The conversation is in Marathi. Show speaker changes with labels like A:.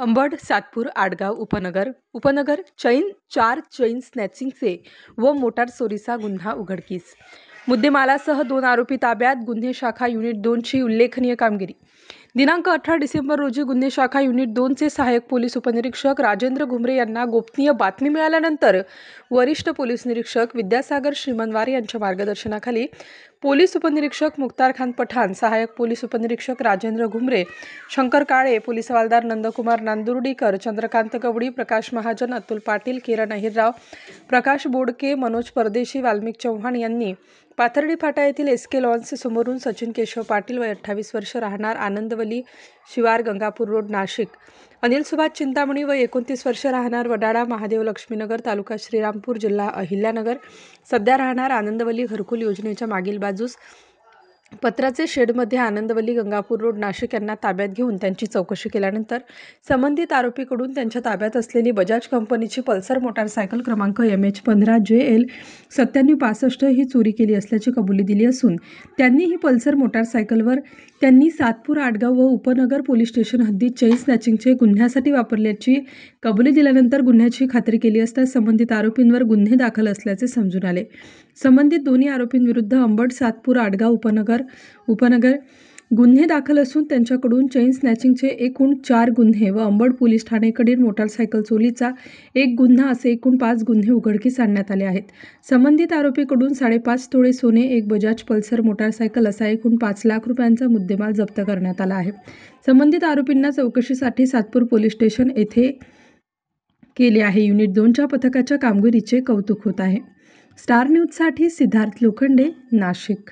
A: अंबड, सातपूर, आडगाव, उपनगर चार चैन स्नॅचिंगचे व मोटार चोरीचा गुन्हा उघडकीस. मुद्देमालासह 2 आरोपी ताब्यात. गुन्हे शाखा युनिट 2 ची उल्लेखनीय कामगिरी. दिनांक 18 डिसेंबर रोजी गुन्हे शाखा युनिट 2 चे सहाय्यक पोलीस उपनिरीक्षक राजेंद्र घुमरे यांना गोपनीय बातमी मिळाल्यानंतर वरिष्ठ पोलीस निरीक्षक विद्यासागर श्रीमनवार यांच्या मार्गदर्शनाखाली पोलीस उपनिरीक्षक मुख्तार खान पठाण, सहाय्यक पोलीस उपनिरीक्षक राजेंद्र घुमरे, शंकर काळे, पोलीस हवालदार नंदकुमार नांदुर्डीकर, चंद्रकांत गवडी, प्रकाश महाजन, अतुल पाटील, किरण अहिरराव, प्रकाश बोडके, मनोज परदेशी, वाल्मिक चव्हाण यांनी पाथर्डी फाटा येथील एसके लॉन्स समोरून सचिन केशव पाटील वय 28 वर्ष राहणार आनंदवली शिवार गंगापूर रोड नाशिक, अनिल सुभाष चिंतामणी वय 29 वर्ष राहणार वडाळा महादेव लक्ष्मीनगर तालुका श्रीरामपूर जिल्हा अहिल्यानगर, सध्या राहणार आनंदवली घरकुल योजनेच्या मागील बाजूस पत्राचे शेडमध्ये आनंदवली गंगापूर रोड नाशिक यांना ताब्यात घेऊन त्यांची चौकशी केल्यानंतर संबंधित आरोपीकडून त्यांच्या ताब्यात असलेली बजाज कंपनीची पल्सर मोटारसायकल क्रमांक MH15JL 9765 ही चोरी केली असल्याची कबुली दिली असून त्यांनी ही पल्सर मोटारसायकलवर त्यांनी सातपूर, आडगाव व उपनगर पोलीस स्टेशन हद्दीत चैन स्नॅचिंगचे गुन्ह्यासाठी वापरल्याची कबुली दिल्यानंतर गुन्ह्याची खात्री केली असता संबंधित आरोपींवर गुन्हे दाखल असल्याचे समजून आले. संबंधित दोन्ही आरोपींविरुद्ध अंबड, सातपूर, आडगाव, उपनगर गुन्हे दाखल असून त्यांच्याकडून चैन स्नॅचिंगचे एकूण 4 गुन्हे व अंबड पोलीस ठाणेकडील मोटारसायकल चोरीचा 1 गुन्हा असे एकूण 5 गुन्हे उघडकीस आणण्यात आले आहेत. संबंधित आरोपीकडून 5.5 तोळे सोने, एक बजाज पल्सर मोटारसायकल असा एकूण 5 लाख रुपयांचा मुद्देमाल जप्त करण्यात आला आहे. संबंधित आरोपींना चौकशीसाठी सातपूर पोलीस स्टेशन येथे केले आहे. युनिट 2च्या पथकाच्या कामगिरीचे कौतुक होत आहे. स्टार न्यूजसाठी सिद्धार्थ लोखंडे, नाशिक.